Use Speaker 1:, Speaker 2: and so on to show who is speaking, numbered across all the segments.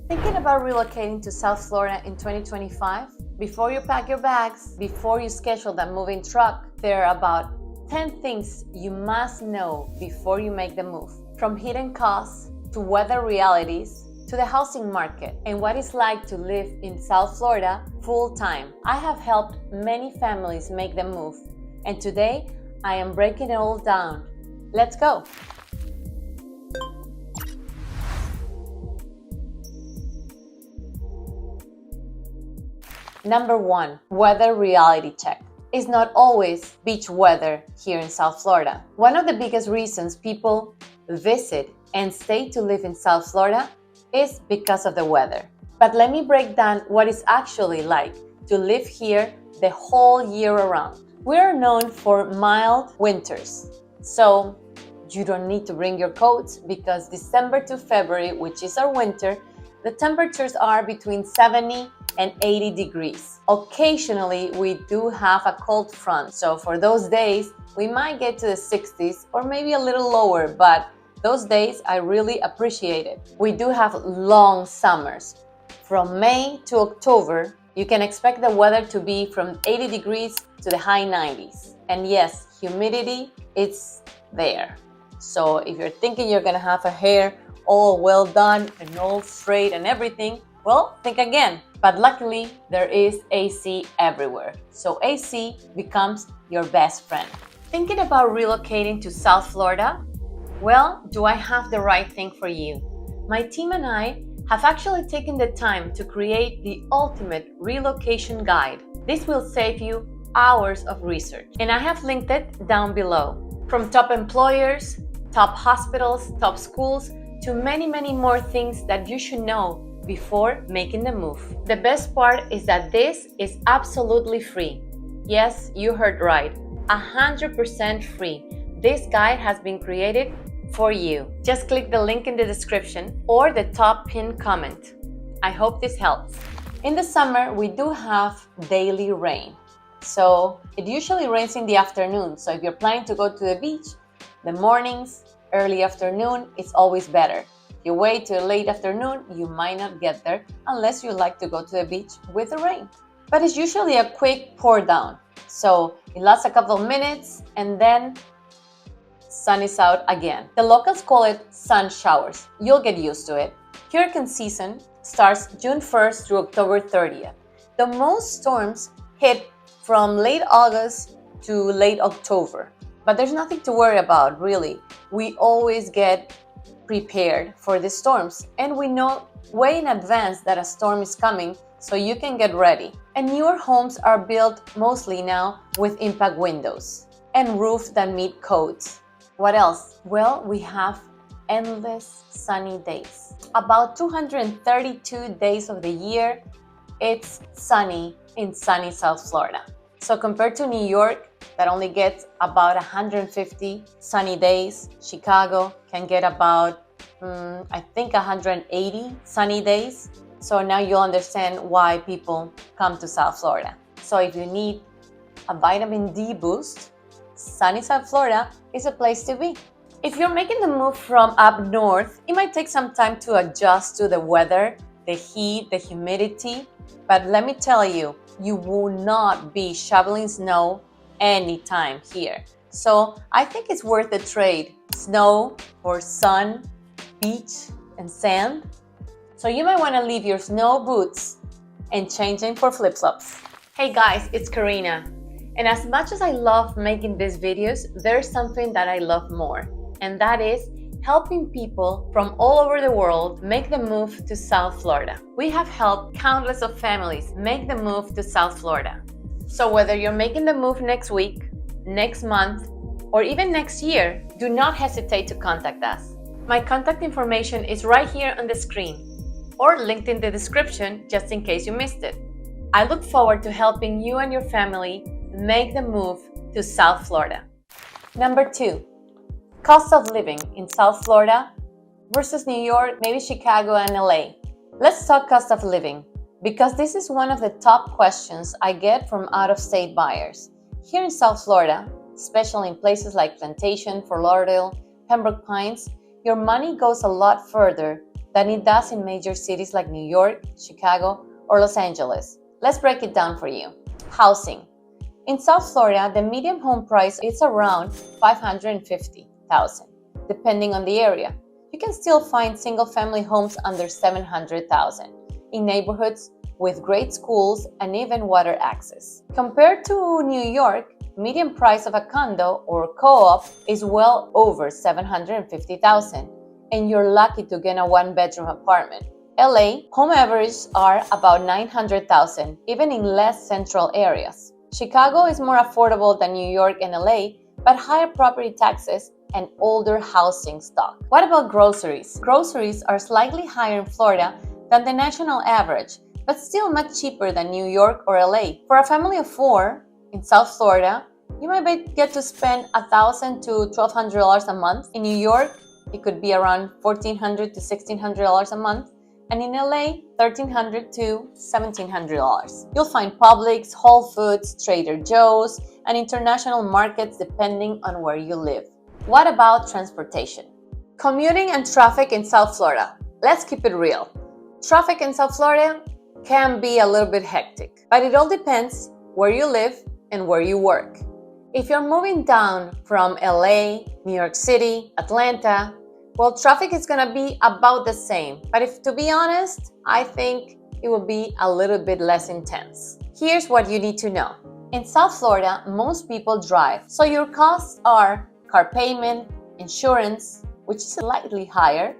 Speaker 1: Thinking about relocating to South Florida in 2025? Before you pack your bags, before you schedule that moving truck, there are about 10 things you must know before you make the move. From hidden costs to weather realities to the housing market and what it's like to live in South Florida full-time. I have helped many families make the move, and today I am breaking it all down. Let's go! Number 1, weather reality check. It's not always beach weather here in South Florida. One of the biggest reasons people visit and stay to live in South Florida is because of the weather. But let me break down what it's actually like to live here the whole year around. We are known for mild winters, so you don't need to bring your coats because December to February, which is our winter, the temperatures are between 70 and 80 degrees. Occasionally, we do have a cold front, so for those days, we might get to the 60s or maybe a little lower, but those days I really appreciate it. We do have long summers. From May to October, you can expect the weather to be from 80 degrees to the high 90s. And yes, humidity, it's there. So if you're thinking you're gonna have a hair all well done and all straight and everything, well, think again. But luckily, there is AC everywhere. So AC becomes your best friend. Thinking about relocating to South Florida? Well, do I have the right thing for you? My team and I have actually taken the time to create the ultimate relocation guide. This will save you hours of research, and I have linked it down below. From top employers, top hospitals, top schools, to many more things that you should know before making the move. The best part is that this is absolutely free. Yes, you heard right, 100% free. This guide has been created for you. Just click the link in the description or the top pinned comment. I hope this helps. In the summer, we do have daily rain. So it usually rains in the afternoon. So if you're planning to go to the beach, the mornings, early afternoon, it's always better. If you wait till late afternoon, you might not get there unless you like to go to the beach with the rain. But it's usually a quick pour down. So it lasts a couple of minutes and then sun is out again. The locals call it sun showers. You'll get used to it. Hurricane season starts June 1st through October 30th. The most storms hit from late August to late October. But there's nothing to worry about, really. We always get prepared for the storms, and we know way in advance that a storm is coming, so you can get ready. And newer homes are built mostly now with impact windows and roofs that meet codes. What else? Well, we have endless sunny days. About 232 days of the year, it's sunny in sunny South Florida. So compared to New York, that only gets about 150 sunny days, Chicago can get about, I think 180 sunny days. So now you'll understand why people come to South Florida. So if you need a vitamin D boost, sunny South Florida is a place to be. If you're making the move from up north, it might take some time to adjust to the weather, the heat, the humidity. But let me tell you, you will not be shoveling snow anytime here. So I think it's worth the trade. Snow for sun, beach, and sand. So you might want to leave your snow boots and change them for flip-flops. Hey guys, it's Karina. And as much as I love making these videos, there's something that I love more. And that is helping people from all over the world make the move to South Florida. We have helped countless of families make the move to South Florida. So whether you're making the move next week, next month, or even next year, do not hesitate to contact us. My contact information is right here on the screen or linked in the description just in case you missed it. I look forward to helping you and your family make the move to South Florida. Number 2, cost of living in South Florida versus New York, maybe Chicago and LA. Let's talk cost of living, because this is one of the top questions I get from out-of-state buyers. Here in South Florida, especially in places like Plantation, Fort Lauderdale, Pembroke Pines, your money goes a lot further than it does in major cities like New York, Chicago, or Los Angeles. Let's break it down for you. Housing. In South Florida, the median home price is around $550,000, depending on the area. You can still find single-family homes under $700,000 in neighborhoods with great schools and even water access. Compared to New York, median price of a condo or co-op is well over $750,000, and you're lucky to get a one-bedroom apartment. LA, home averages are about $900,000, even in less central areas. Chicago is more affordable than New York and LA, but higher property taxes and older housing stock. What about groceries? Groceries are slightly higher in Florida than the national average, but still much cheaper than New York or LA. For a family of 4 in South Florida, you might get to spend $1,000 to $1,200 a month. In New York, it could be around $1,400 to $1,600 a month. And in LA, $1,300 to $1,700. You'll find Publix, Whole Foods, Trader Joe's, and international markets depending on where you live. What about transportation? Commuting and traffic in South Florida. Let's keep it real. Traffic in South Florida can be a little bit hectic, but it all depends where you live and where you work. If you're moving down from LA, New York City, Atlanta, well, traffic is gonna be about the same, but if to be honest, I think it will be a little bit less intense. Here's what you need to know. In South Florida, most people drive, so your costs are car payment, insurance, which is slightly higher,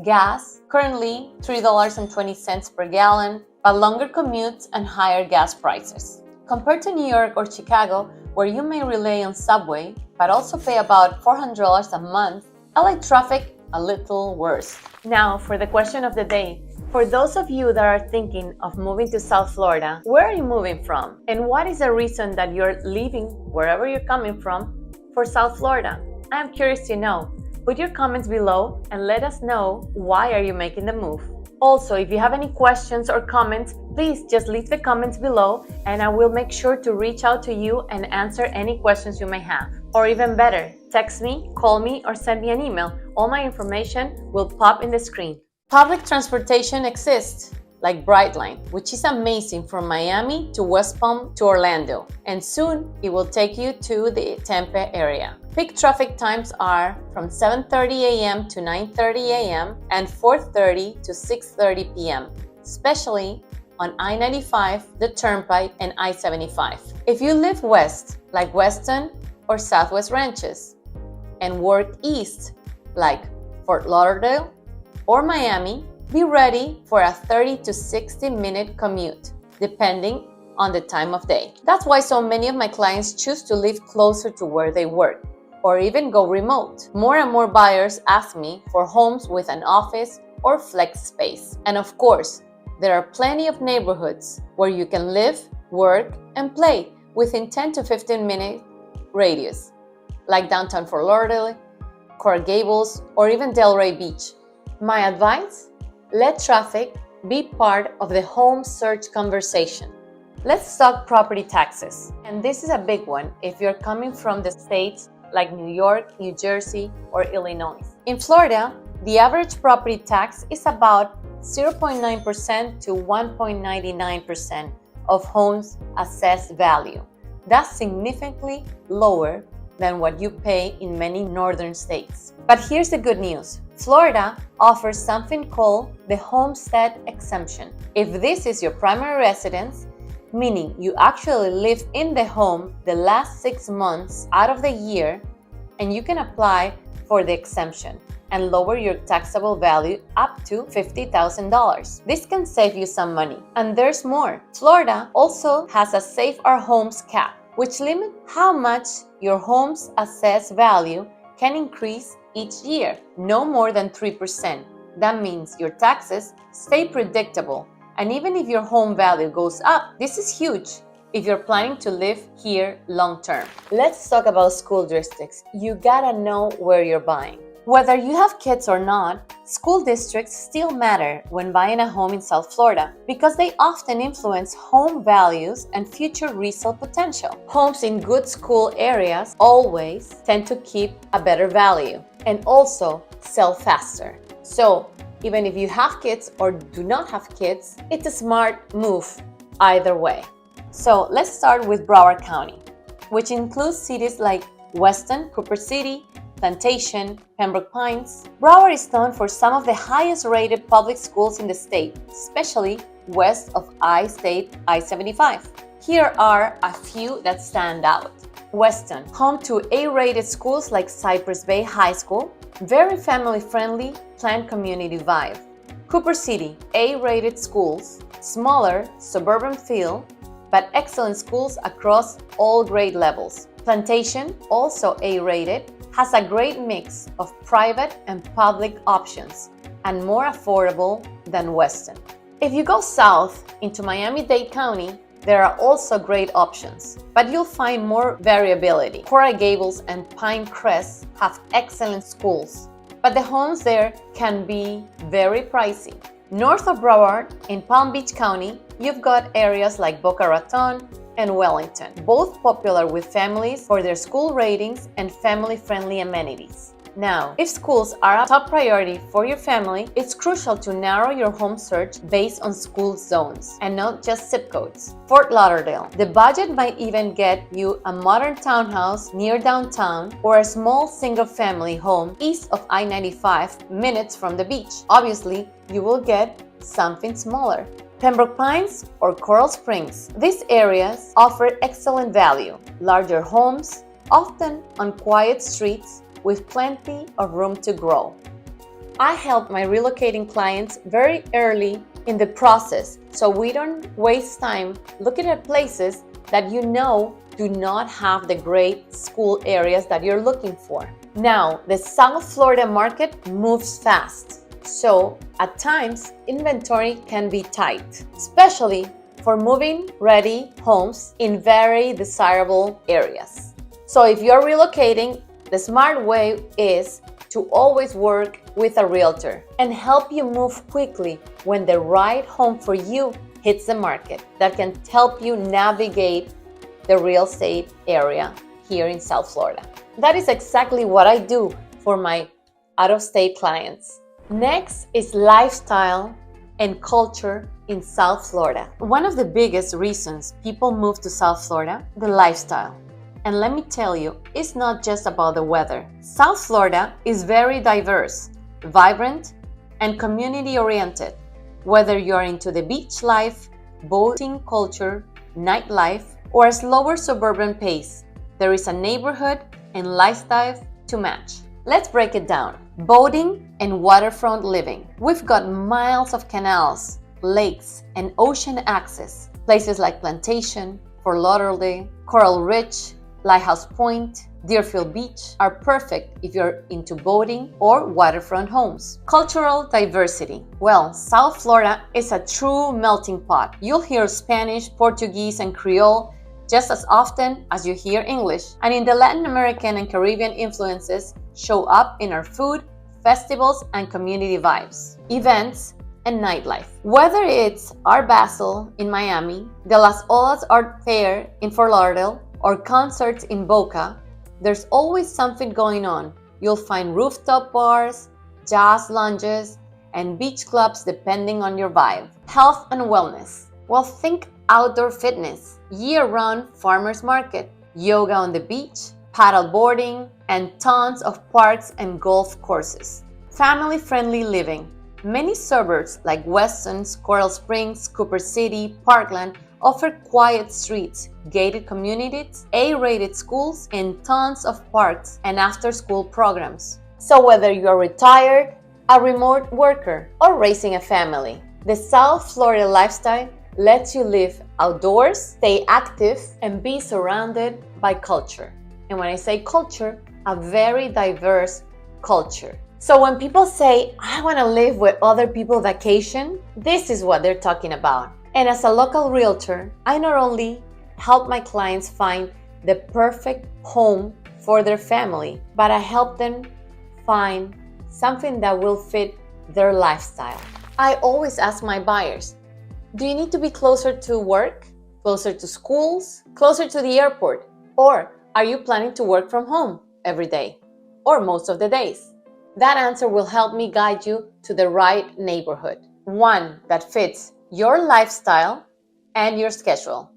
Speaker 1: gas, currently $3.20 per gallon, but longer commutes and higher gas prices. Compared to New York or Chicago, where you may rely on subway, but also pay about $400 a month, LA traffic a little worse. Now, for the question of the day, for those of you that are thinking of moving to South Florida, where are you moving from? And what is the reason that you're leaving wherever you're coming from for South Florida? I am curious to know. Put your comments below and let us know why are you making the move. Also, if you have any questions or comments, please just leave the comments below and I will make sure to reach out to you and answer any questions you may have. Or even better, text me, call me, or send me an email. All my information will pop in the screen. Public transportation exists, like Brightline, which is amazing from Miami to West Palm to Orlando, and soon it will take you to the Tampa area. Peak traffic times are from 7:30 a.m. to 9:30 a.m. and 4:30 to 6:30 p.m., especially on I-95, the Turnpike, and I-75. If you live west, like Weston or Southwest Ranches, and work east, like Fort Lauderdale or Miami, be ready for a 30 to 60-minute commute, depending on the time of day. That's why so many of my clients choose to live closer to where they work, or even go remote. More and more buyers ask me for homes with an office or flex space. And of course, there are plenty of neighborhoods where you can live, work, and play within 10 to 15-minute radius, like downtown Fort Lauderdale, Coral Gables, or even Delray Beach. My advice? Let traffic be part of the home search conversation. Let's talk property taxes. And this is a big one if you're coming from the states like New York, New Jersey, or Illinois. In Florida, the average property tax is about 0.9% to 1.99% of homes' assessed value. That's significantly lower than what you pay in many northern states. But here's the good news. Florida offers something called the homestead exemption. If this is your primary residence, meaning you actually live in the home the last 6 months out of the year, and you can apply for the exemption and lower your taxable value up to $50,000. This can save you some money. And there's more. Florida also has a Save Our Homes cap, which limits how much your home's assessed value can increase each year, no more than 3%. That means your taxes stay predictable, and even if your home value goes up, this is huge if you're planning to live here long term. Let's talk about school districts. You gotta know where you're buying. Whether you have kids or not, school districts still matter when buying a home in South Florida because they often influence home values and future resale potential. Homes in good school areas always tend to keep a better value and also sell faster. So Even if you have kids or do not have kids, it's a smart move either way. So let's start with Broward County, which includes cities like Weston, Cooper City, Plantation, Pembroke Pines. Broward is known for some of the highest rated public schools in the state, especially west of I-State I-75. Here are a few that stand out. Weston, home to A-rated schools like Cypress Bay High School, very family-friendly, planned community vibe. Cooper City, A-rated schools, smaller, suburban feel, but excellent schools across all grade levels. Plantation, also A-rated, has a great mix of private and public options and more affordable than Weston. If you go south into Miami-Dade County, there are also great options, but you'll find more variability. Coral Gables and Pinecrest have excellent schools, but the homes there can be very pricey. North of Broward, in Palm Beach County, you've got areas like Boca Raton and Wellington, both popular with families for their school ratings and family-friendly amenities. Now, if schools are a top priority for your family, it's crucial to narrow your home search based on school zones and not just zip codes. Fort Lauderdale. The budget might even get you a modern townhouse near downtown or a small single-family home east of I-95 minutes from the beach. Obviously, you will get something smaller. Pembroke Pines or Coral Springs. These areas offer excellent value, larger homes, often on quiet streets, with plenty of room to grow. I help my relocating clients very early in the process so we don't waste time looking at places that you know do not have the great school areas that you're looking for. Now, the South Florida market moves fast, so at times inventory can be tight, especially for move-in-ready homes in very desirable areas. So if you're relocating, the smart way is to always work with a realtor and help you move quickly when the right home for you hits the market that can help you navigate the real estate area here in South Florida. That is exactly what I do for my out-of-state clients. Next is lifestyle and culture in South Florida. One of the biggest reasons people move to South Florida, the lifestyle. And let me tell you, it's not just about the weather. South Florida is very diverse, vibrant, and community-oriented. Whether you're into the beach life, boating culture, nightlife, or a slower suburban pace, there is a neighborhood and lifestyle to match. Let's break it down. Boating and waterfront living. We've got miles of canals, lakes, and ocean access. Places like Plantation, Fort Lauderdale, Coral Ridge, Lighthouse Point, Deerfield Beach are perfect if you're into boating or waterfront homes. Cultural diversity. Well, South Florida is a true melting pot. You'll hear Spanish, Portuguese, and Creole just as often as you hear English. And in the Latin American and Caribbean influences show up in our food, festivals, and community vibes, events, and nightlife. Whether it's Art Basel in Miami, the Las Olas Art Fair in Fort Lauderdale, or concerts in Boca, there's always something going on. You'll find rooftop bars, jazz lounges, and beach clubs depending on your vibe. Health and wellness. Well, think outdoor fitness, year-round farmers market, yoga on the beach, paddle boarding, and tons of parks and golf courses. Family-friendly living. Many suburbs like Weston, Coral Springs, Cooper City, Parkland offer quiet streets, gated communities, A-rated schools, and tons of parks and after-school programs. So whether you're retired, a remote worker, or raising a family, the South Florida lifestyle lets you live outdoors, stay active, and be surrounded by culture. And when I say culture, a very diverse culture. So when people say, I want to live where other people vacation, this is what they're talking about. And as a local realtor, I not only help my clients find the perfect home for their family, but I help them find something that will fit their lifestyle. I always ask my buyers, do you need to be closer to work, closer to schools, closer to the airport, or are you planning to work from home every day or most of the days? That answer will help me guide you to the right neighborhood, one that fits your lifestyle and your schedule.